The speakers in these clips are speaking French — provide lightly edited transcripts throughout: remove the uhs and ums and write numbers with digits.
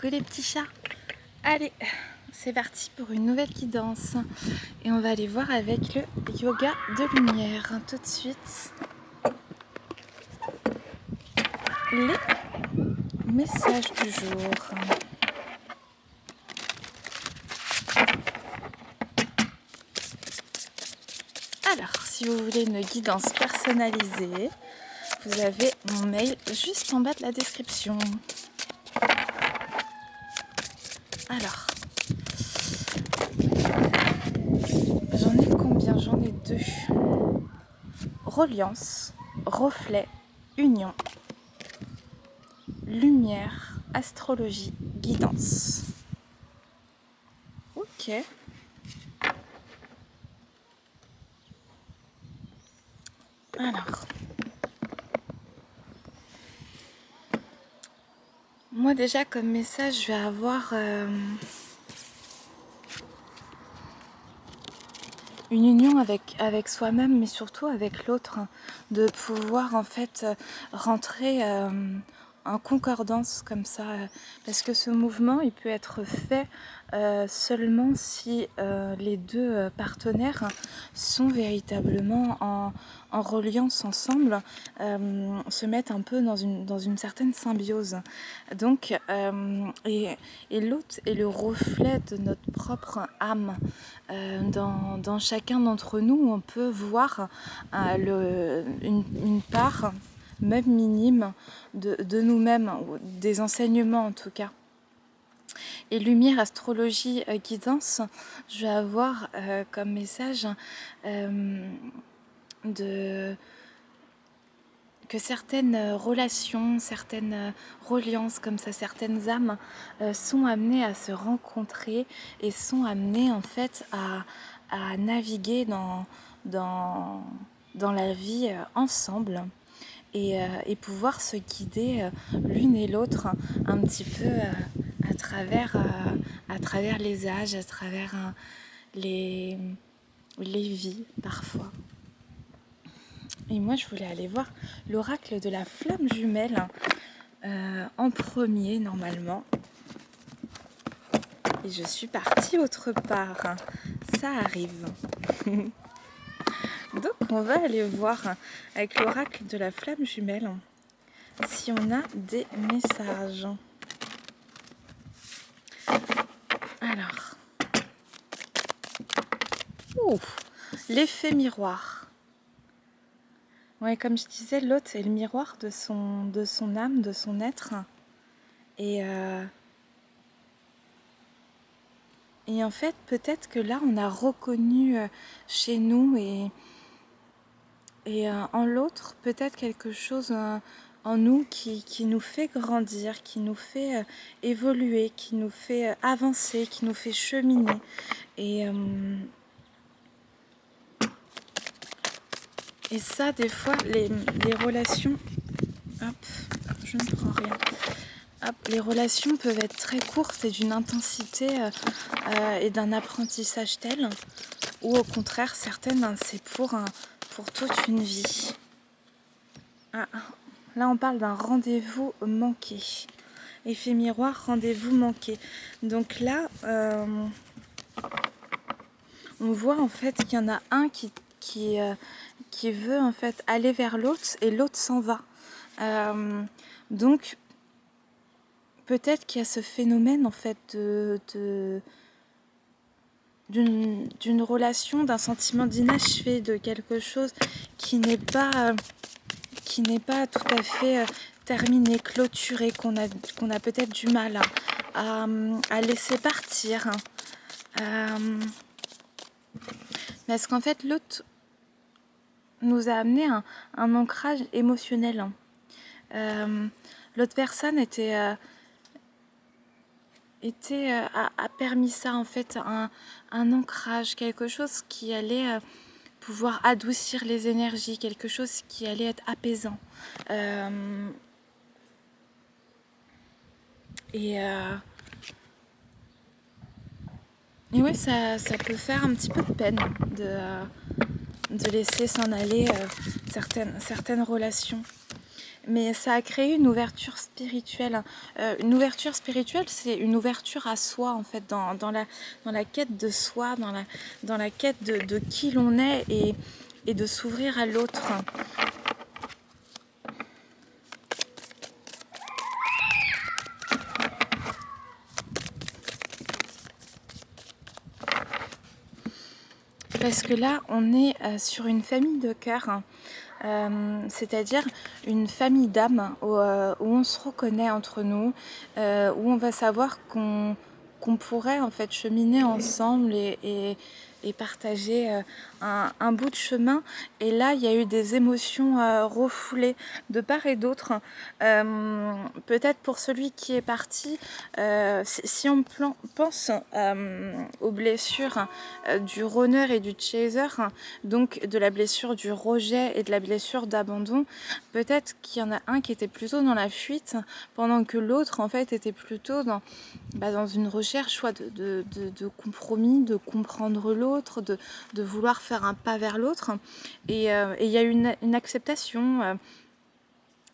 Coucou les petits chats. Allez, c'est parti pour une nouvelle guidance. Et on va aller voir avec le yoga de lumière. Tout de suite, les messages du jour. Alors, si vous voulez une guidance personnalisée, vous avez mon mail juste en bas de la description. Alors, j'en ai combien? J'en ai 2. Reliance, reflet, union, lumière, astrologie, guidance. Ok. Alors, moi déjà comme message, je vais avoir une union avec soi-même, mais surtout avec l'autre, de pouvoir en fait rentrer en concordance comme ça, parce que ce mouvement il peut être fait seulement si les deux partenaires sont véritablement en reliance ensemble, se mettent un peu dans une certaine symbiose. Donc, et l'autre est le reflet de notre propre âme. Dans chacun d'entre nous, on peut voir une part, même minime, de nous-mêmes, des enseignements en tout cas. Et lumière, astrologie, guidance, je vais avoir comme message que certaines relations, certaines reliances comme ça, certaines âmes sont amenées à se rencontrer et sont amenées en fait à naviguer dans la vie ensemble. Et pouvoir se guider l'une et l'autre un petit peu à travers les âges, à travers les vies parfois. Et moi je voulais aller voir l'oracle de la flamme jumelle en premier normalement. Et je suis partie autre part. Ça arrive. Donc on va aller voir avec l'oracle de la flamme jumelle si on a des messages. Alors, l'effet miroir. Ouais, comme je disais, l'autre est le miroir de son âme, de son être. Et en fait, peut-être que là, on a reconnu chez nous et en l'autre, peut-être quelque chose en nous qui nous fait grandir, qui nous fait évoluer, qui nous fait avancer, qui nous fait cheminer. Et ça, des fois, les relations... Hop, je ne prends rien. Hop, les relations peuvent être très courtes et d'une intensité et d'un apprentissage tel, ou au contraire, certaines, c'est pour toute une vie. Ah, là, on parle d'un rendez-vous manqué. Effet miroir, rendez-vous manqué. Donc là, on voit en fait qu'il y en a un qui veut en fait aller vers l'autre et l'autre s'en va. Donc peut-être qu'il y a ce phénomène en fait d'une relation, d'un sentiment d'inachevé, de quelque chose qui n'est pas tout à fait terminé, clôturé, qu'on a peut-être du mal à laisser partir. Parce qu'en fait, l'autre nous a amené un ancrage émotionnel. L'autre personne a permis ça, en fait, un ancrage, quelque chose qui allait pouvoir adoucir les énergies, quelque chose qui allait être apaisant. Et oui, ça peut faire un petit peu de peine de laisser s'en aller certaines relations. mais ça a créé une ouverture spirituelle. Une ouverture spirituelle, c'est une ouverture à soi, en fait, dans la quête de soi, dans la quête de qui l'on est et de s'ouvrir à l'autre. Parce que là, on est sur une famille de cœur, c'est-à-dire une famille d'âmes où on se reconnaît entre nous, où on va savoir qu'on pourrait en fait cheminer ensemble et partager un bout de chemin. Et là, il y a eu des émotions refoulées de part et d'autre. Peut-être pour celui qui est parti, si on pense aux blessures du runner et du chaser, donc de la blessure du rejet et de la blessure d'abandon, peut-être qu'il y en a un qui était plutôt dans la fuite, pendant que l'autre en fait était plutôt dans une recherche de compromis, de comprendre l'autre, de vouloir faire un pas vers l'autre. Et il y a une acceptation,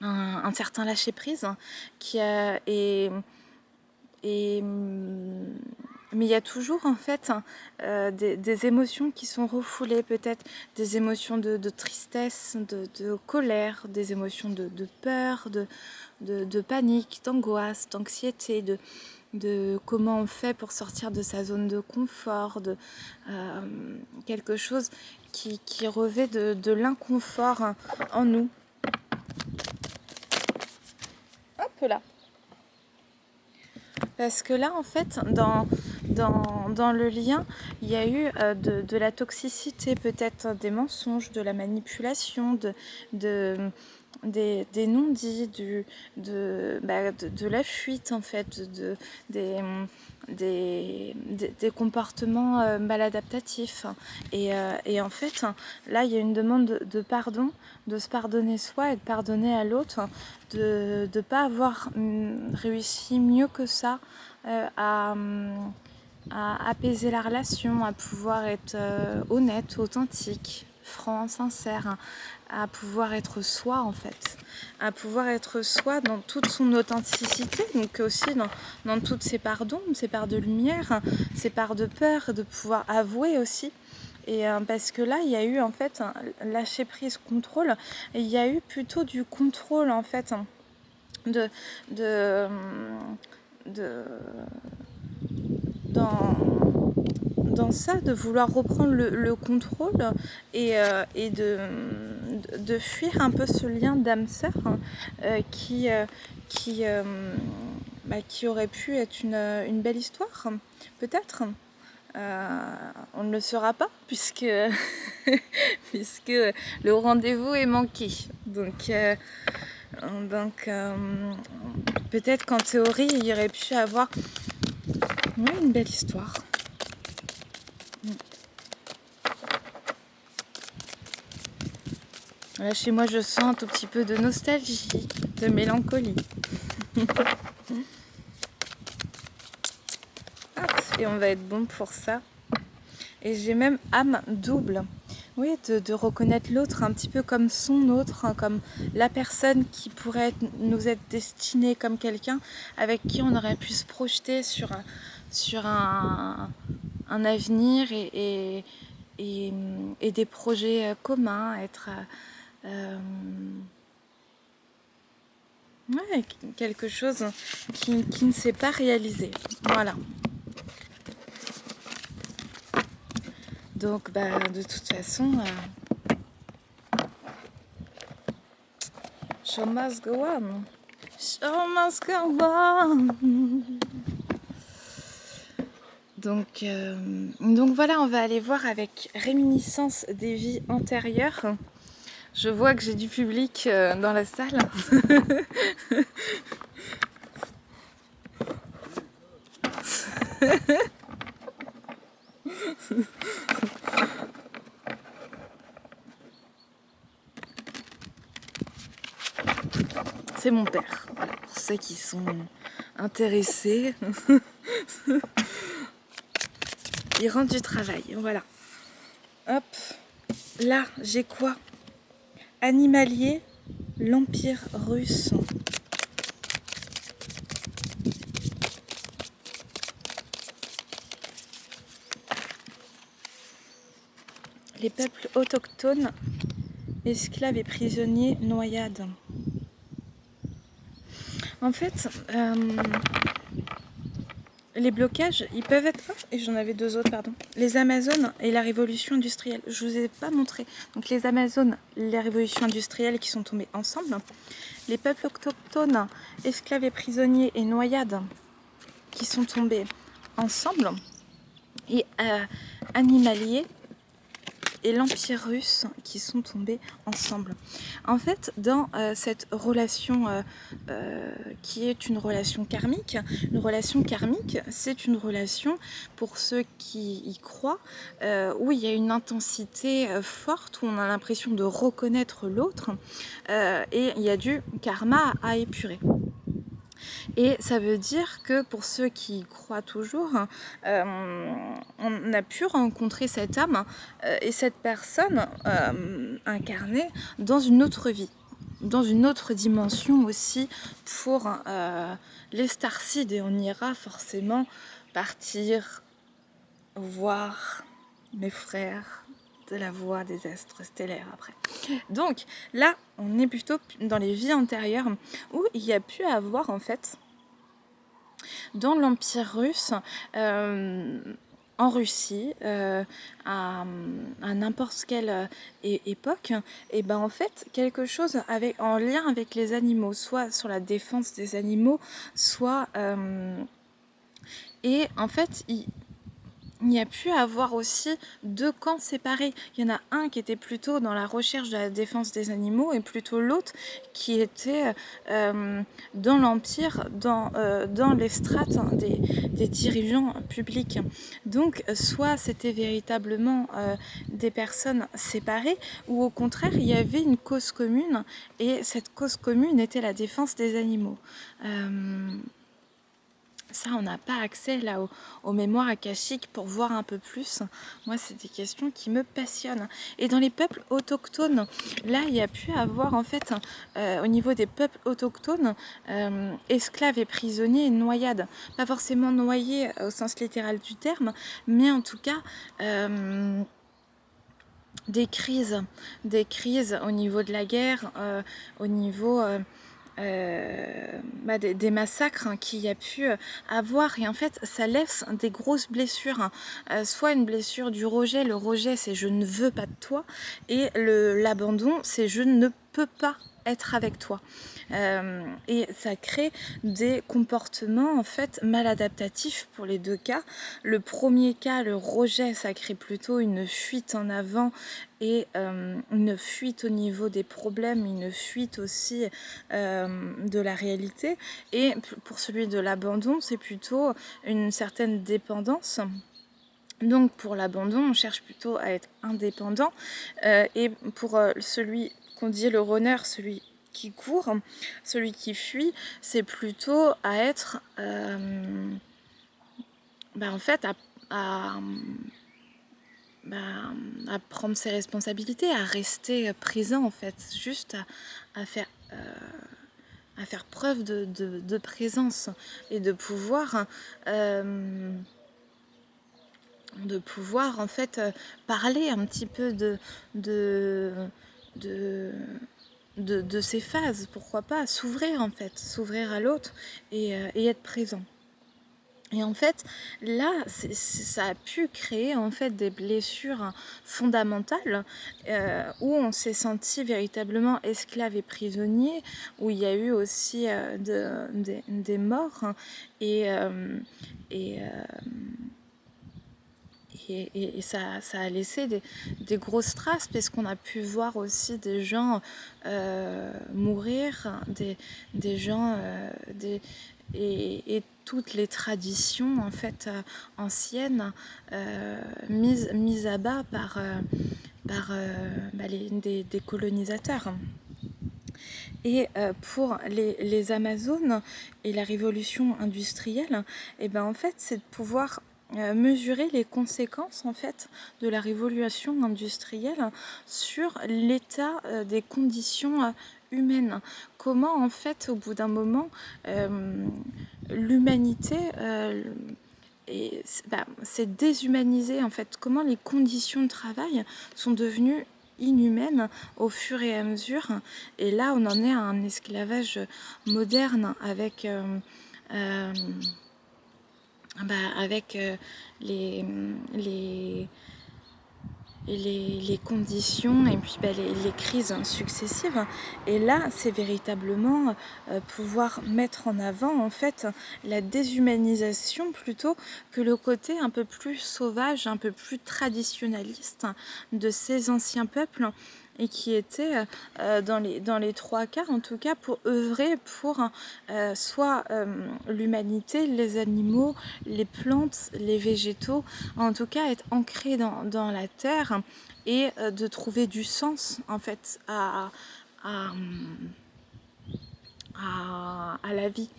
un certain lâcher-prise qui a, et mais il y a toujours en fait des émotions qui sont refoulées, peut-être des émotions de tristesse, de colère, des émotions de peur, de panique, d'angoisse, d'anxiété, de comment on fait pour sortir de sa zone de confort, de quelque chose qui revêt de l'inconfort en nous. Hop là. Parce que là, en fait, dans le lien, il y a eu de la toxicité, peut-être des mensonges, de la manipulation, des non-dits, de la fuite, en fait, des comportements maladaptatifs. Et en fait, là, il y a une demande de pardon, de se pardonner soi et de pardonner à l'autre, de ne pas avoir réussi mieux que ça à apaiser la relation, à pouvoir être honnête, authentique, franc, sincère, à pouvoir être soi en fait, à pouvoir être soi dans toute son authenticité, donc aussi dans toutes ses parts d'ombre, ses parts de lumière, ses parts de peur, de pouvoir avouer aussi. Et parce que là, il y a eu en fait un lâcher prise, contrôle, et il y a eu plutôt du contrôle en fait, de, de, de dans ça, de vouloir reprendre le contrôle et de fuir un peu ce lien d'âme-sœur qui, qui aurait pu être une belle histoire, peut-être. On ne le saura pas puisque, puisque le rendez-vous est manqué. Donc peut-être qu'en théorie, il y aurait pu avoir une belle histoire. Là, chez moi, je sens un tout petit peu de nostalgie, de mélancolie. Et on va être bon pour ça. Et j'ai même âme double. Oui, de reconnaître l'autre un petit peu comme son autre, hein, comme la personne qui pourrait nous être destinée comme quelqu'un avec qui on aurait pu se projeter sur un avenir et des projets communs, être quelque chose qui ne s'est pas réalisé. Voilà. Donc, de toute façon, show must go on. Show must go on. Donc voilà, on va aller voir avec réminiscence des vies antérieures. Je vois que j'ai du public dans la salle. C'est mon père, voilà, pour ceux qui sont intéressés. Il rentre du travail, voilà. Hop, là j'ai quoi? Animalier, l'Empire russe. Les peuples autochtones, esclaves et prisonniers, noyades. En fait, les blocages, ils peuvent être... Et j'en avais deux autres, pardon. Les Amazones et la révolution industrielle. Je vous ai pas montré. Donc les Amazones, la révolution industrielle qui sont tombées ensemble. Les peuples autochtones, esclaves et prisonniers et noyades qui sont tombés ensemble. Et animaliers et l'Empire russe qui sont tombés ensemble. En fait, dans cette relation qui est une relation karmique, c'est une relation, pour ceux qui y croient, où il y a une intensité forte, où on a l'impression de reconnaître l'autre, et il y a du karma à épurer. Et ça veut dire que pour ceux qui y croient toujours, on a pu rencontrer cette âme et cette personne incarnée dans une autre vie, dans une autre dimension aussi pour les starseeds. Et on ira forcément partir voir mes frères de la voie des astres stellaires après. Donc là, on est plutôt dans les vies antérieures où il y a pu avoir en fait dans l'Empire russe, en Russie, à n'importe quelle époque, et ben en fait quelque chose en lien avec les animaux, soit sur la défense des animaux, soit et en fait il y a pu avoir aussi deux camps séparés. Il y en a un qui était plutôt dans la recherche de la défense des animaux et plutôt l'autre qui était dans l'Empire, dans les strates des dirigeants publics. Donc soit c'était véritablement des personnes séparées, ou au contraire il y avait une cause commune, et cette cause commune était la défense des animaux. Ça, on n'a pas accès là aux mémoires akashiques pour voir un peu plus. Moi, c'est des questions qui me passionnent. Et dans les peuples autochtones, là, il y a pu avoir en fait, au niveau des peuples autochtones, esclaves et prisonniers et noyades. Pas forcément noyés au sens littéral du terme, mais en tout cas... des crises au niveau de la guerre, au niveau des massacres qu'il y a pu avoir, et en fait ça laisse des grosses blessures, soit une blessure du rejet. Le rejet, c'est je ne veux pas de toi, et l'abandon, c'est je ne peux pas être avec toi, et ça crée des comportements en fait mal adaptatifs pour les deux cas. Le premier cas, le rejet, ça crée plutôt une fuite en avant et une fuite au niveau des problèmes, une fuite aussi de la réalité. Et pour celui de l'abandon, c'est plutôt une certaine dépendance. Donc pour l'abandon, on cherche plutôt à être indépendant, et pour celui qu'on dit le runner, celui qui court, celui qui fuit, c'est plutôt à être en fait à prendre ses responsabilités, à rester présent en fait, juste à faire preuve de présence, et de pouvoir en fait parler un petit peu de ces phases, pourquoi pas, s'ouvrir en fait, s'ouvrir à l'autre, et être présent. Et en fait, là, ça a pu créer en fait des blessures fondamentales, où on s'est senti véritablement esclave et prisonnier, où il y a eu aussi des morts, et ça a laissé des grosses traces, parce qu'on a pu voir aussi des gens mourir, des gens... et toutes les traditions en fait anciennes mises à bas par des colonisateurs. Et pour les Amazones et la révolution industrielle, et ben en fait c'est de pouvoir mesurer les conséquences en fait de la révolution industrielle sur l'état des conditions humaine. Comment en fait au bout d'un moment l'humanité s'est déshumanisée en fait. Comment les conditions de travail sont devenues inhumaines au fur et à mesure. Et là on en est à un esclavage moderne avec avec les, les conditions et puis les crises successives. Et là, c'est véritablement pouvoir mettre en avant en fait la déshumanisation plutôt que le côté un peu plus sauvage, un peu plus traditionnaliste de ces anciens peuples et qui étaient dans les trois quarts en tout cas pour œuvrer pour soit l'humanité, les animaux, les plantes, les végétaux, en tout cas être ancrés dans la terre et de trouver du sens en fait à, à la vie.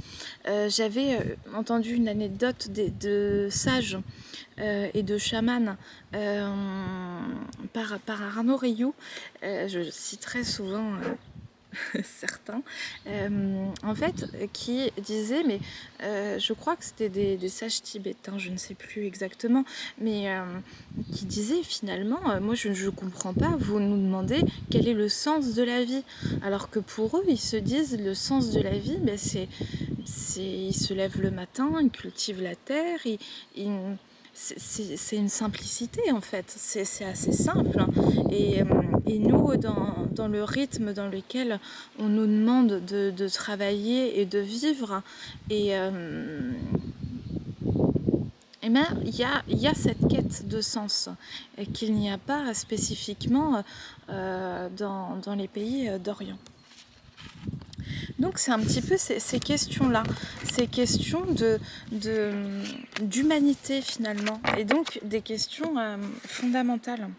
J'avais entendu une anecdote de sages et de chamans par Arnaud Rioux. Je citerai souvent certains, en fait, qui disaient, mais je crois que c'était des sages tibétains, je ne sais plus exactement, mais qui disaient finalement, moi je ne comprends pas, vous nous demandez quel est le sens de la vie, alors que pour eux, ils se disent, le sens de la vie, ben, ils se lèvent le matin, ils cultivent la terre, c'est une simplicité en fait, c'est assez simple. Et nous, dans le rythme dans lequel on nous demande de travailler et de vivre, et bien, il y a cette quête de sens qu'il n'y a pas spécifiquement dans les pays d'Orient. Donc c'est un petit peu ces questions-là, ces questions d'humanité finalement, et donc des questions fondamentales.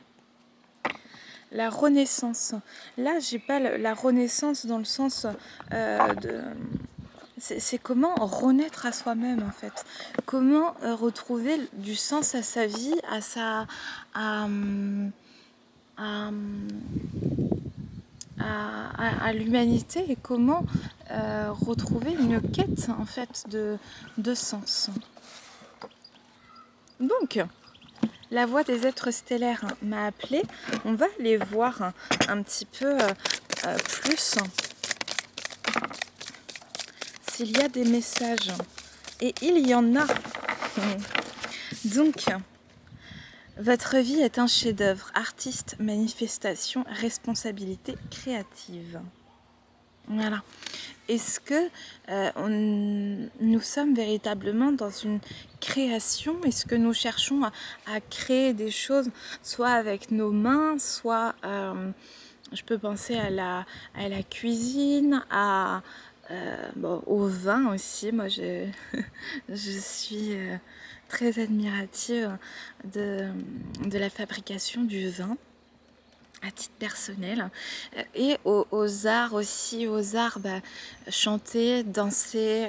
La renaissance. Là, j'ai pas la renaissance dans le sens de... C'est comment renaître à soi-même en fait. Comment retrouver du sens à sa vie, à sa... à, à, à l'humanité, et comment retrouver une quête en fait de sens. Donc, la voix des êtres stellaires m'a appelée. On va aller voir un petit peu plus s'il y a des messages. Et il y en a. Donc, votre vie est un chef-d'œuvre. Artiste, manifestation, responsabilité créative. Voilà. Est-ce que nous sommes véritablement dans une création? Est-ce que nous cherchons à créer des choses, soit avec nos mains, soit je peux penser à la cuisine, au vin aussi. Moi, je suis très admirative de la fabrication du vin à titre personnel, et aux arts aussi, chanter, danser,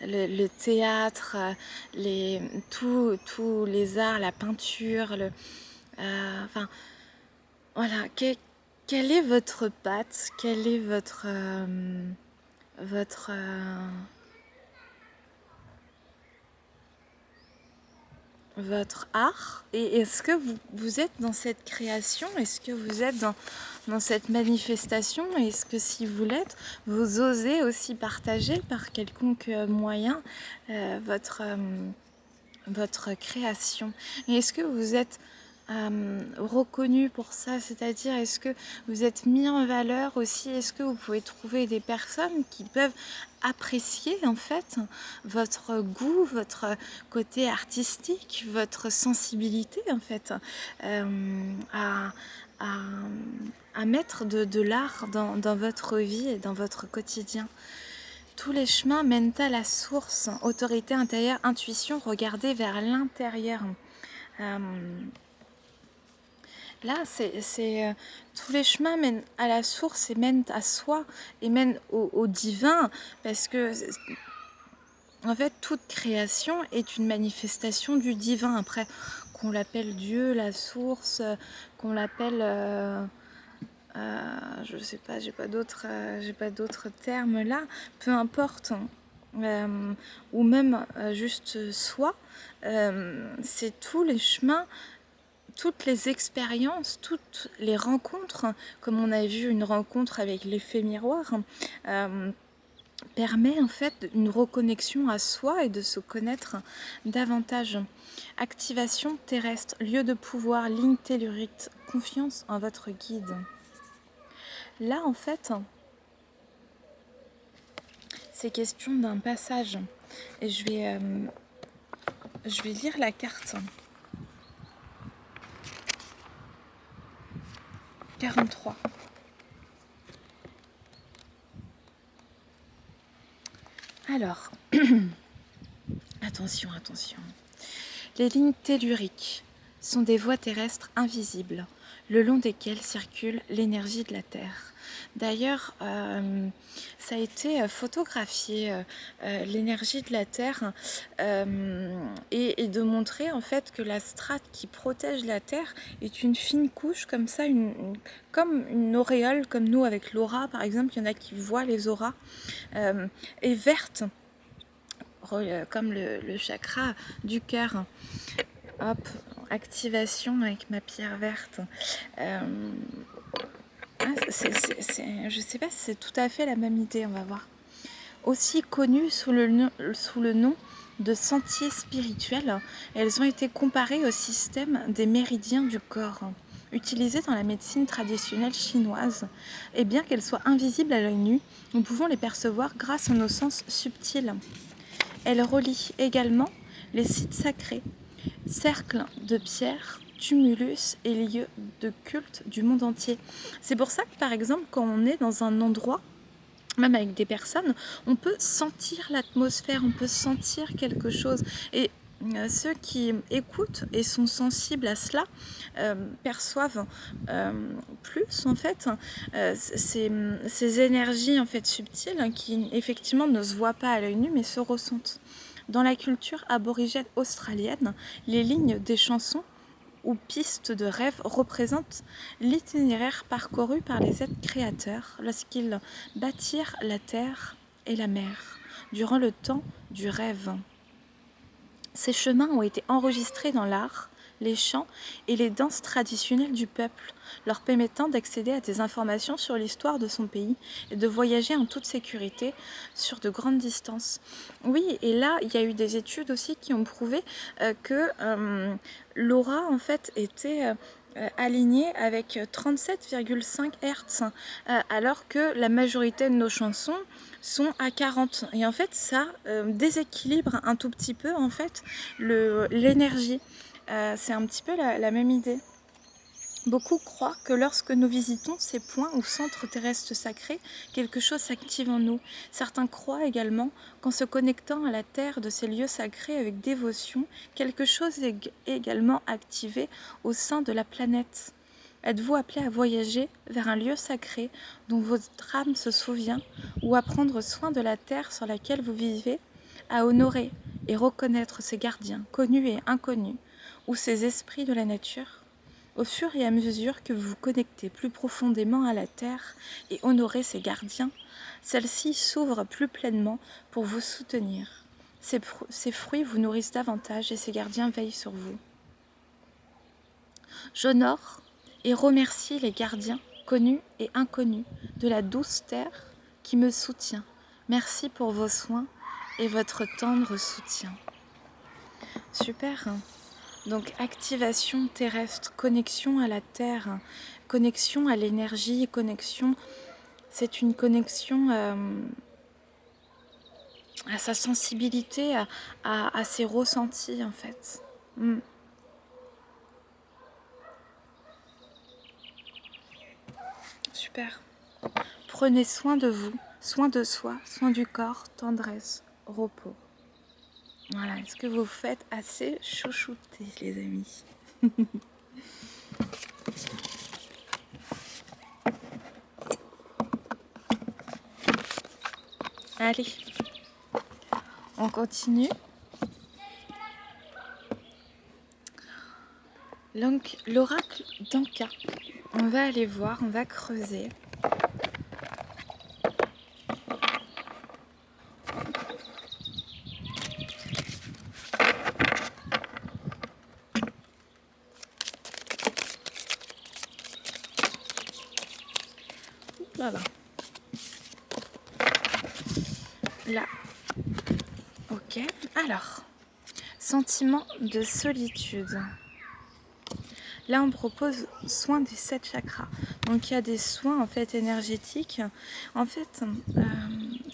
le théâtre, tous les arts, la peinture, enfin voilà, quelle est votre patte, quel est votre votre art, et est-ce que vous êtes dans cette création, est-ce que vous êtes dans cette manifestation, et est-ce que si vous l'êtes, vous osez aussi partager par quelconque moyen votre création, et est-ce que vous êtes reconnu pour ça, c'est-à-dire est-ce que vous êtes mis en valeur aussi, est-ce que vous pouvez trouver des personnes qui peuvent apprécier en fait votre goût, votre côté artistique, votre sensibilité en fait à, mettre de l'art dans votre vie et dans votre quotidien. Tous les chemins mènent à la source, autorité intérieure, intuition, regarder vers l'intérieur. Là, c'est tous les chemins mènent à la source et mènent à soi et mènent au divin, parce que en fait toute création est une manifestation du divin. Après, qu'on l'appelle Dieu, la source, qu'on l'appelle je sais pas, j'ai pas d'autres termes là, peu importe, ou même juste soi, c'est tous les chemins, toutes les expériences, toutes les rencontres, comme on a vu une rencontre avec l'effet miroir, permet en fait une reconnexion à soi et de se connaître davantage. Activation terrestre, lieu de pouvoir, ligne tellurique, confiance en votre guide. Là en fait, c'est question d'un passage et je vais lire la carte 43. Alors, attention, attention. Les lignes telluriques sont des voies terrestres invisibles, le long desquelles circule l'énergie de la Terre. D'ailleurs, ça a été photographié, l'énergie de la Terre, et de montrer en fait que la strate qui protège la Terre est une fine couche comme ça, comme une auréole, comme nous avec l'aura par exemple, il y en a qui voient les auras, et verte, comme le chakra du cœur. Hop, activation avec ma pierre verte. Je sais pas si c'est tout à fait la même idée, on va voir. Aussi connues sous le nom de sentiers spirituels, elles ont été comparées au système des méridiens du corps, utilisés dans la médecine traditionnelle chinoise. Et bien qu'elles soient invisibles à l'œil nu, nous pouvons les percevoir grâce à nos sens subtils. Elles relient également les sites sacrés, cercles de pierre, tumulus et lieux de culte du monde entier. C'est pour ça que par exemple quand on est dans un endroit, même avec des personnes, on peut sentir l'atmosphère, on peut sentir quelque chose. Et ceux qui écoutent et sont sensibles à cela perçoivent plus en fait ces énergies en fait subtiles qui effectivement ne se voient pas à l'œil nu mais se ressentent. Dans la culture aborigène australienne, les lignes des chansons ou pistes de rêve représentent l'itinéraire parcouru par les êtres créateurs lorsqu'ils bâtirent la terre et la mer durant le temps du rêve. Ces chemins ont été enregistrés dans l'art, les chants et les danses traditionnelles du peuple, leur permettant d'accéder à des informations sur l'histoire de son pays et de voyager en toute sécurité sur de grandes distances. Oui, et là, il y a eu des études aussi qui ont prouvé que l'aura, en fait, était alignée avec 37,5 Hz, alors que la majorité de nos chansons sont à 40. Et en fait, ça déséquilibre un tout petit peu, en fait, l'énergie. C'est un petit peu la même idée. Beaucoup croient que lorsque nous visitons ces points ou centres terrestres sacrés, quelque chose s'active en nous. Certains croient également qu'en se connectant à la terre de ces lieux sacrés avec dévotion, quelque chose est également activé au sein de la planète. Êtes-vous appelé à voyager vers un lieu sacré dont votre âme se souvient, ou à prendre soin de la terre sur laquelle vous vivez, à honorer et reconnaître ces gardiens, connus et inconnus, ou ces esprits de la nature? Au fur et à mesure que vous vous connectez plus profondément à la terre et honorez ses gardiens, celle-ci s'ouvre plus pleinement pour vous soutenir. Ses fruits vous nourrissent davantage et ses gardiens veillent sur vous. J'honore et remercie les gardiens, connus et inconnus, de la douce terre qui me soutient. Merci pour vos soins et votre tendre soutien. Super, hein? Donc activation terrestre, connexion à la terre, connexion à l'énergie, connexion, c'est une connexion à sa sensibilité, à ses ressentis en fait. Super. Prenez soin de vous, soin de soi, soin du corps, tendresse, repos. Voilà, est-ce que vous faites assez chouchouter les amis? Allez, on continue. Donc, l'oracle d'Anka. On va aller voir, on va creuser. Là, là. Là. Ok. Alors, sentiment de solitude. Là, on propose soin des 7 chakras. Donc, il y a des soins en fait énergétiques. En fait,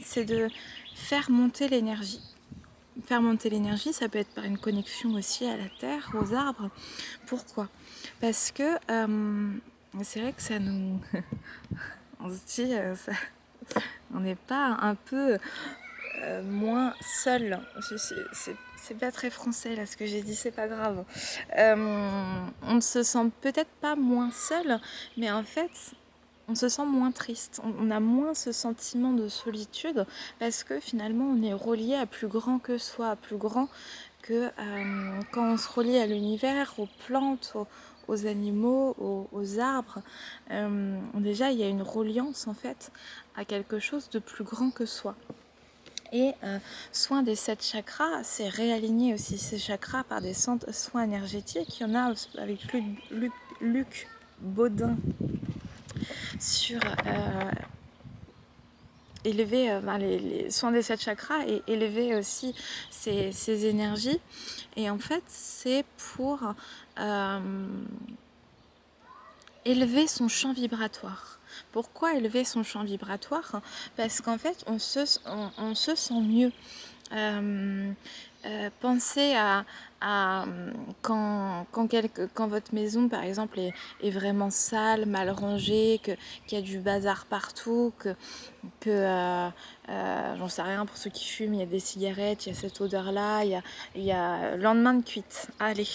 c'est de faire monter l'énergie. Faire monter l'énergie, ça peut être par une connexion aussi à la terre, aux arbres. Pourquoi? Parce que c'est vrai que ça nous... on se dit, on n'est pas un peu moins seul. C'est pas très français là ce que j'ai dit, c'est pas grave. On ne se sent peut-être pas moins seul, mais en fait, on se sent moins triste. On a moins ce sentiment de solitude parce que finalement, on est relié à plus grand que soi, à plus grand que quand on se relie à l'univers, aux plantes, aux animaux, aux arbres. Déjà, il y a une reliance en fait à quelque chose de plus grand que soi. Et soin des 7 chakras, c'est réaligner aussi ces chakras par des soins énergétiques. Il y en a avec Luc Baudin sur élever les soins des 7 chakras et élever aussi ces énergies. Et en fait, c'est pour élever son champ vibratoire. Pourquoi élever son champ vibratoire? Parce qu'en fait, on se sent mieux. Pensez à quand votre maison par exemple est vraiment sale, mal rangée, qu'il y a du bazar partout, que j'en sais rien pour ceux qui fument, il y a des cigarettes, il y a cette odeur là, il y a lendemain de cuite, allez.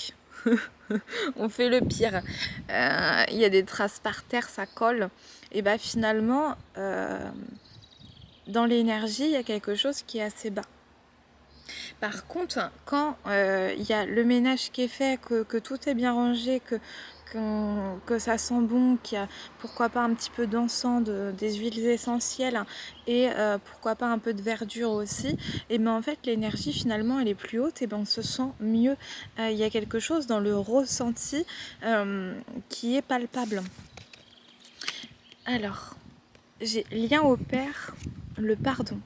On fait le pire. Il y a des traces par terre, ça colle. Et bah finalement, dans l'énergie, il y a quelque chose qui est assez bas. Par contre, quand il y a le ménage qui est fait, que tout est bien rangé, que ça sent bon, qu'il y a pourquoi pas un petit peu d'encens, des huiles essentielles et pourquoi pas un peu de verdure aussi, et bien en fait l'énergie finalement elle est plus haute et ben on se sent mieux. Il y a quelque chose dans le ressenti qui est palpable. Alors, j'ai lien au père, le pardon.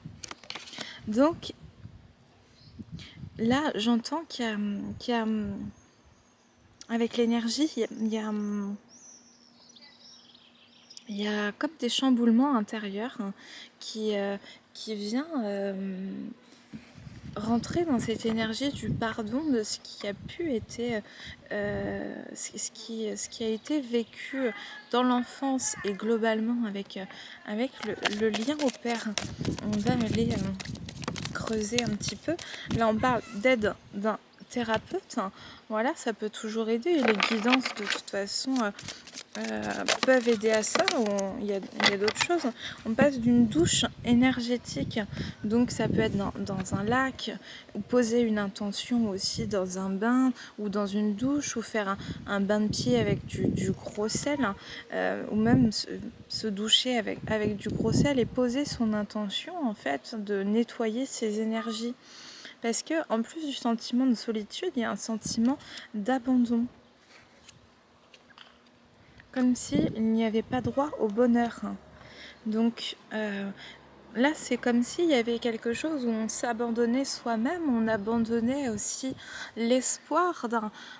Donc là, j'entends qu'il y a avec l'énergie, il y a comme des chamboulements intérieurs qui vient rentrer dans cette énergie du pardon de ce qui a pu être, ce qui a été vécu dans l'enfance et globalement avec le lien au père. On va aller creuser un petit peu. Là, on parle d'aide d'un thérapeute. Voilà, ça peut toujours aider. Et les guidances, de toute façon, peuvent aider à ça. Il y a d'autres choses. On passe d'une douche énergétique, donc ça peut être dans un lac, ou poser une intention aussi dans un bain, ou dans une douche, ou faire un bain de pied avec du gros sel, ou même se doucher avec du gros sel et poser son intention en fait de nettoyer ses énergies. Parce que en plus du sentiment de solitude, il y a un sentiment d'abandon. Comme s'il n'y avait pas droit au bonheur. Donc là, c'est comme s'il y avait quelque chose où on s'abandonnait soi-même, on abandonnait aussi l'espoir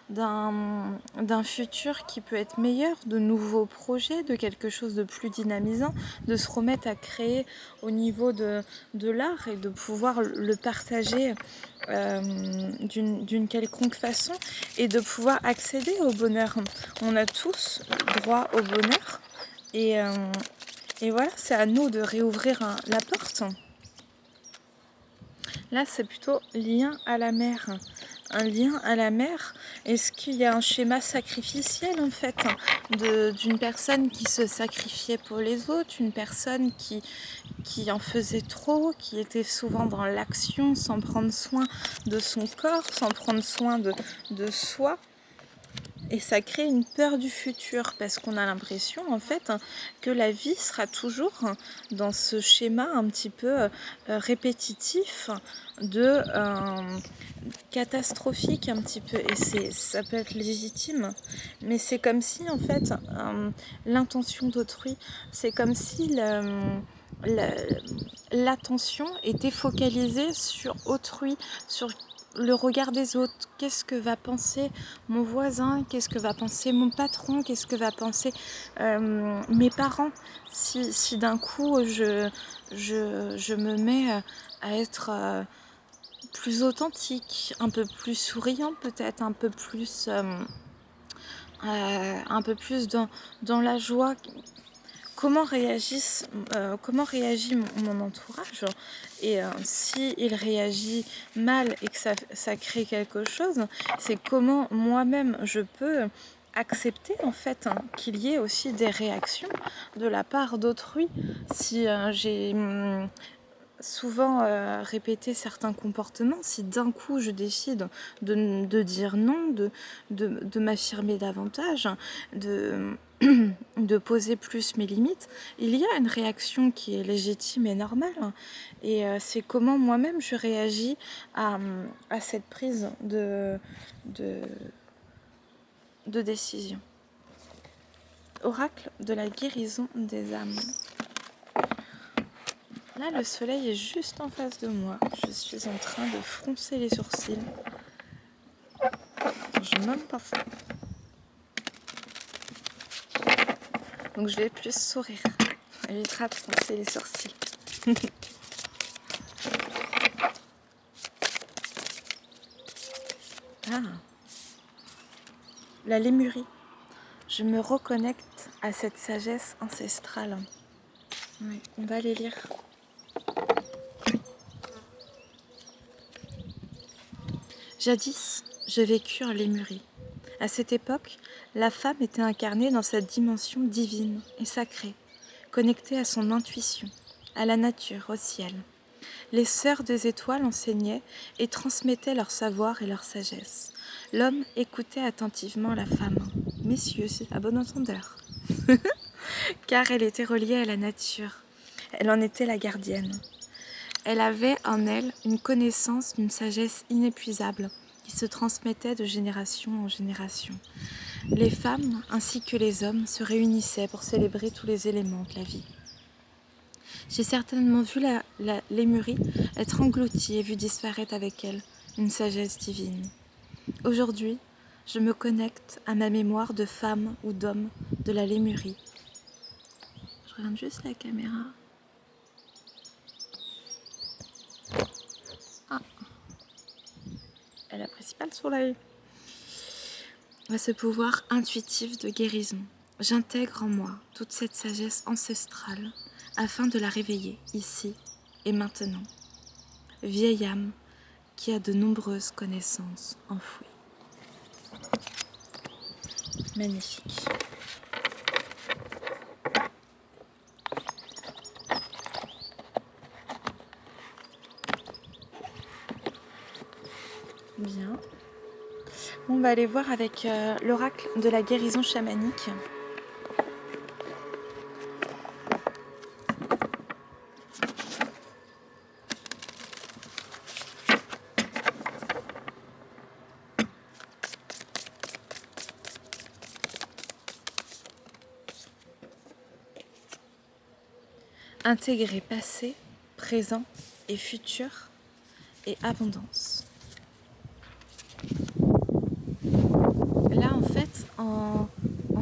d'un futur qui peut être meilleur, de nouveaux projets, de quelque chose de plus dynamisant, de se remettre à créer au niveau de l'art et de pouvoir le partager d'une quelconque façon et de pouvoir accéder au bonheur. On a tous droit au bonheur et voilà, c'est à nous de réouvrir la porte. Là, c'est plutôt lien à la mer. Un lien à la mer. Est-ce qu'il y a un schéma sacrificiel en fait d'une personne qui se sacrifiait pour les autres, une personne qui en faisait trop, qui était souvent dans l'action sans prendre soin de son corps, sans prendre soin de soi. Et ça crée une peur du futur parce qu'on a l'impression en fait que la vie sera toujours dans ce schéma un petit peu répétitif de catastrophique un petit peu, et ça peut être légitime, mais c'est comme si en fait l'intention d'autrui, c'est comme si la- l'attention était focalisée sur autrui, sur le regard des autres. Qu'est-ce que va penser mon voisin, qu'est-ce que va penser mon patron, qu'est-ce que va penser mes parents, si d'un coup je me mets à être plus authentique, un peu plus souriant peut-être, un peu plus dans la joie. Comment réagit mon entourage, et si il réagit mal et que ça crée quelque chose, c'est comment moi-même je peux accepter en fait qu'il y ait aussi des réactions de la part d'autrui. Si j'ai souvent répéter certains comportements, si d'un coup je décide de dire non, de m'affirmer davantage, de poser plus mes limites, il y a une réaction qui est légitime et normale. Et c'est comment moi-même je réagis à cette prise de, de décision. Oracle de la guérison des âmes. Là, le soleil est juste en face de moi. Je suis en train de froncer les sourcils. Je n'aime pas ça. Donc je vais plus sourire. Ça évitera de froncer les sourcils. Ah, la lémurie. Je me reconnecte à cette sagesse ancestrale. Oui, on va les lire. Jadis, je vécus en Lémurie. À cette époque, la femme était incarnée dans sa dimension divine et sacrée, connectée à son intuition, à la nature, au ciel. Les sœurs des étoiles enseignaient et transmettaient leur savoir et leur sagesse. L'homme écoutait attentivement la femme, messieurs, à bon entendeur, car elle était reliée à la nature. Elle en était la gardienne. Elle avait en elle une connaissance d'une sagesse inépuisable qui se transmettait de génération en génération. Les femmes ainsi que les hommes se réunissaient pour célébrer tous les éléments de la vie. J'ai certainement vu la lémurie être engloutie et vu disparaître avec elle une sagesse divine. Aujourd'hui, je me connecte à ma mémoire de femme ou d'homme de la lémurie. Je regarde juste la caméra. Ah, elle apprécie pas le soleil. À ce pouvoir intuitif de guérison, j'intègre en moi toute cette sagesse ancestrale afin de la réveiller ici et maintenant. Vieille âme qui a de nombreuses connaissances enfouies. Magnifique. Bien. On va aller voir avec l'oracle de la guérison chamanique. Intégrer passé, présent et futur et abondance. Là, en fait, en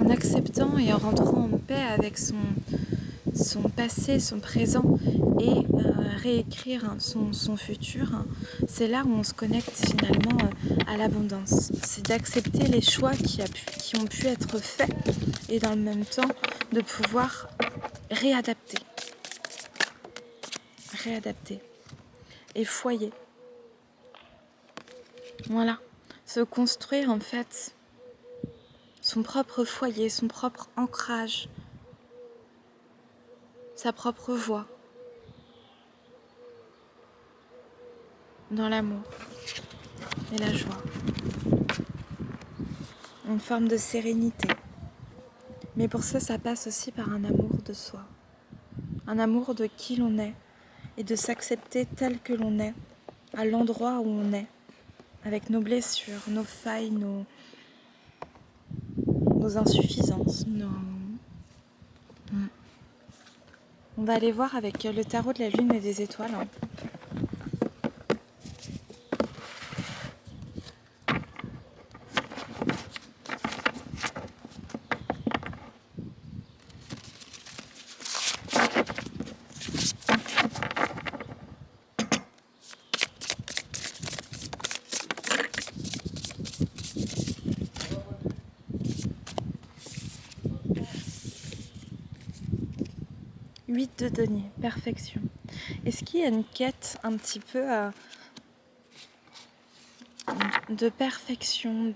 acceptant et en rentrant en paix avec son passé, son présent et réécrire son futur, c'est là où on se connecte finalement à l'abondance. C'est d'accepter les choix qui ont pu être faits et dans le même temps de pouvoir réadapter et foyer. Voilà, se construire en fait son propre foyer, son propre ancrage, sa propre voie dans l'amour et la joie. une forme de sérénité. Mais pour ça, ça passe aussi par un amour de soi, un amour de qui l'on est et de s'accepter tel que l'on est, à l'endroit où on est, avec nos blessures, nos failles, nos insuffisances. On va aller voir avec le tarot de la lune et des étoiles. 8 de denier, perfection. Est-ce qu'il y a une quête un petit peu de perfection,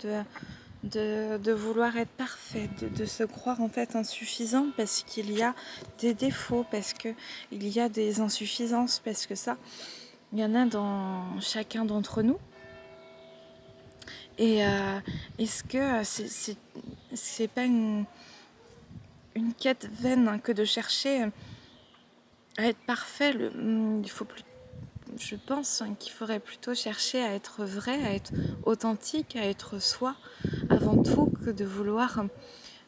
de vouloir être parfait, de se croire en fait insuffisant parce qu'il y a des défauts, parce qu'il y a des insuffisances, parce que ça, il y en a dans chacun d'entre nous. Et est-ce que c'est pas une quête vaine que de chercher à être parfait? Il faut plus, je pense qu'il faudrait plutôt chercher à être vrai, à être authentique, à être soi, avant tout que de vouloir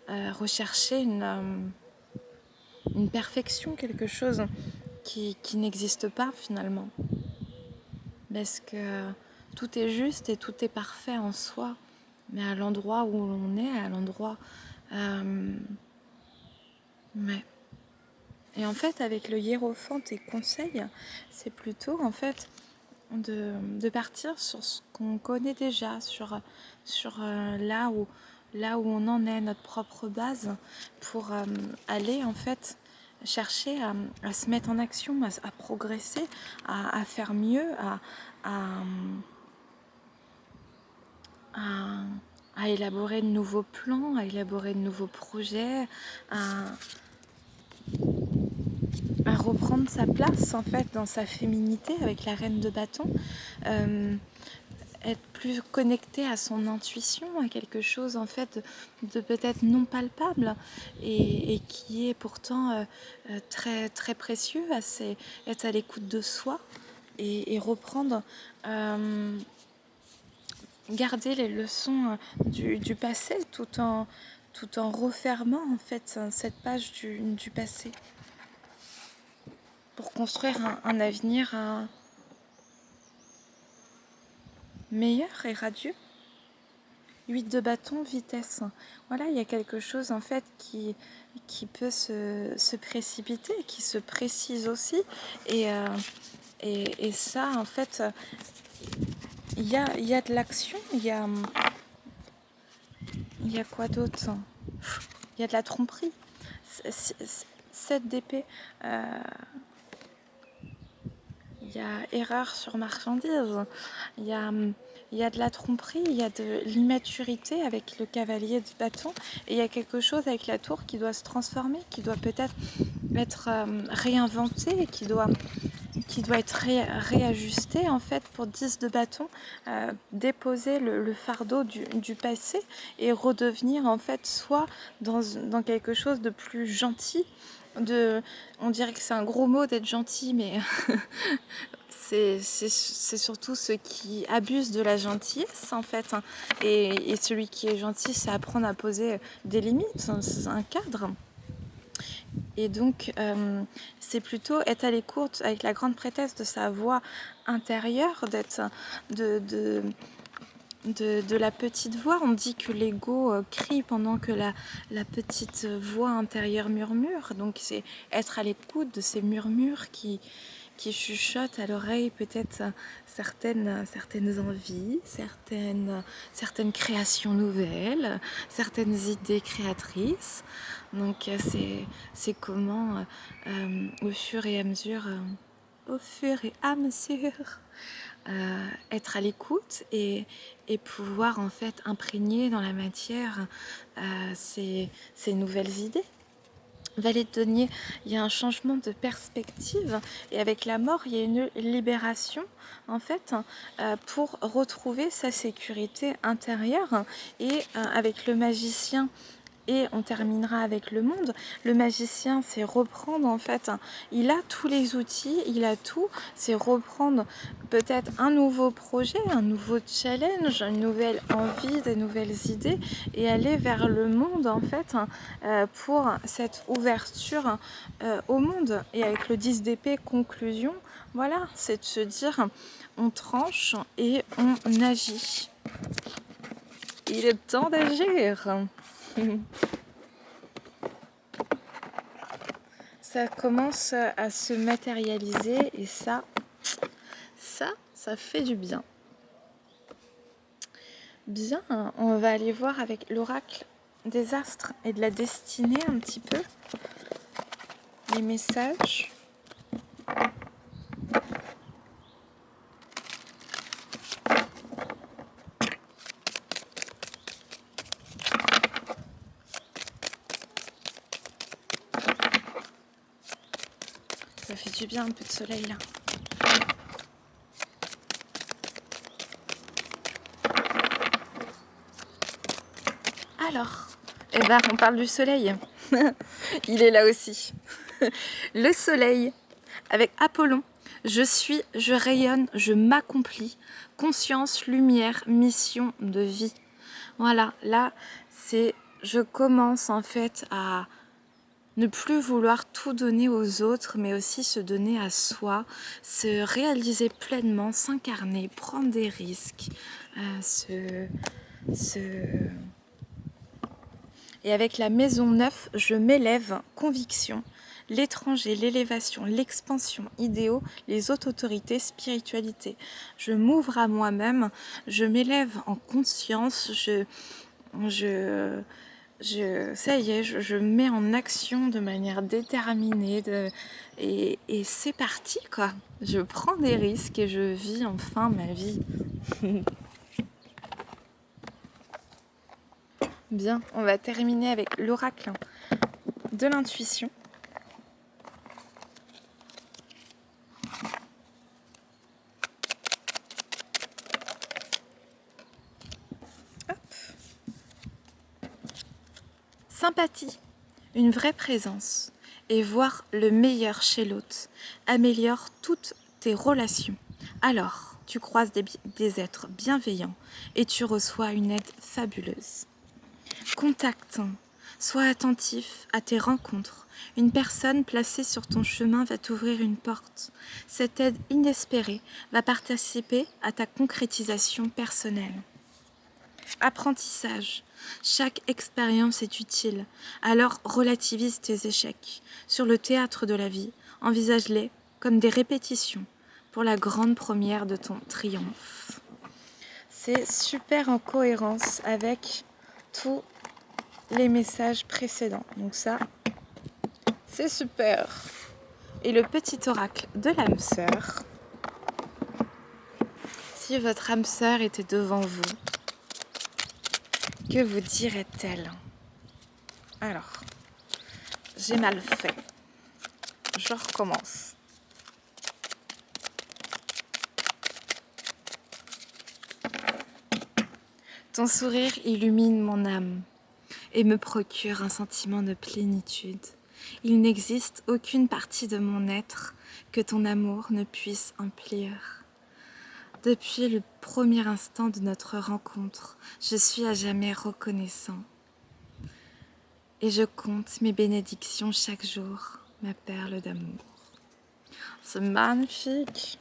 rechercher une perfection, quelque chose qui n'existe pas finalement. Parce que tout est juste et tout est parfait en soi, mais à l'endroit où l'on est, à l'endroit... mais... Et en fait, avec le hiérophant et conseil, c'est plutôt en fait de partir sur ce qu'on connaît déjà, sur là où on en est, notre propre base, pour aller en fait chercher à se mettre en action, à progresser, à faire mieux, à, à élaborer de nouveaux plans, à élaborer de nouveaux projets, à reprendre sa place en fait dans sa féminité avec la reine de bâton, être plus connecté à son intuition, à quelque chose en fait de peut-être non palpable et qui est pourtant très très précieux, être à l'écoute de soi et reprendre, garder les leçons du passé tout en refermant en fait cette page du passé pour construire un avenir meilleur et radieux. 8 de bâton, vitesse. Voilà, il y a quelque chose en fait qui peut se précipiter, qui se précise aussi. Et ça, en fait, il y a de l'action, il y a quoi d'autre? Il y a de la tromperie. 7 d'épée. Il y a erreur sur marchandise, il y a de la tromperie, il y a de l'immaturité avec le cavalier de bâton, et il y a quelque chose avec la tour qui doit se transformer, qui doit peut-être être réinventé, qui doit être réajusté en fait pour 10 de bâton, déposer le fardeau du passé et redevenir en fait soit dans quelque chose de plus gentil. On dirait que c'est un gros mot d'être gentil, mais c'est surtout ceux qui abusent de la gentillesse en fait, hein. Et celui qui est gentil, c'est apprendre à poser des limites, un cadre. Et donc c'est plutôt être à l'écoute avec la grande prêtresse de sa voix intérieure, d'être de la petite voix. On dit que l'ego crie pendant que la petite voix intérieure murmure. Donc c'est être à l'écoute de ces murmures qui chuchotent à l'oreille peut-être certaines envies, certaines créations nouvelles, certaines idées créatrices. Donc c'est comment au fur et à mesure être à l'écoute et pouvoir en fait imprégner dans la matière ces nouvelles idées. Valet de denier, il y a un changement de perspective et avec la mort, il y a une libération en fait pour retrouver sa sécurité intérieure et avec le magicien. Et on terminera avec le monde. Le magicien, c'est reprendre en fait. Il a tous les outils, il a tout. C'est reprendre peut-être un nouveau projet, un nouveau challenge, une nouvelle envie, des nouvelles idées et aller vers le monde en fait pour cette ouverture au monde. Et avec le 10 d'épée, conclusion, voilà, c'est de se dire on tranche et on agit. Il est temps d'agir. Ça commence à se matérialiser et ça fait du bien. Bien, on va aller voir avec l'oracle des astres et de la destinée un petit peu. Les messages. Ça fait du bien un peu de soleil là. Alors, on parle du soleil. Il est là aussi. Le soleil, avec Apollon. Je suis, je rayonne, je m'accomplis. Conscience, lumière, mission de vie. Voilà, là, je commence en fait à ne plus vouloir tout donner aux autres, mais aussi se donner à soi, se réaliser pleinement, s'incarner, prendre des risques, Et avec la maison 9, je m'élève, conviction, l'étranger, l'élévation, l'expansion, idéaux, les hautes autorités, spiritualité. Je m'ouvre à moi-même, je m'élève en conscience, ça y est, je mets en action de manière déterminée et c'est parti quoi. Je prends des risques et je vis enfin ma vie. Bien, on va terminer avec l'oracle de l'intuition. Hop. Sympathie, une vraie présence et voir le meilleur chez l'autre améliore toutes tes relations. Alors, tu croises des êtres bienveillants et tu reçois une aide fabuleuse. Contact, sois attentif à tes rencontres. Une personne placée sur ton chemin va t'ouvrir une porte. Cette aide inespérée va participer à ta concrétisation personnelle. Apprentissage. Chaque expérience est utile, alors relativise tes échecs. Sur le théâtre de la vie, envisage-les comme des répétitions pour la grande première de ton triomphe. C'est super en cohérence avec tous les messages précédents. Donc ça, c'est super. Et le petit oracle de l'âme sœur. Si votre âme sœur était devant vous, que vous dirait-elle? Alors, j'ai mal fait. Je recommence. Ton sourire illumine mon âme et me procure un sentiment de plénitude. Il n'existe aucune partie de mon être que ton amour ne puisse emplir. Depuis le premier instant de notre rencontre, je suis à jamais reconnaissant. Et je compte mes bénédictions chaque jour, ma perle d'amour. C'est magnifique.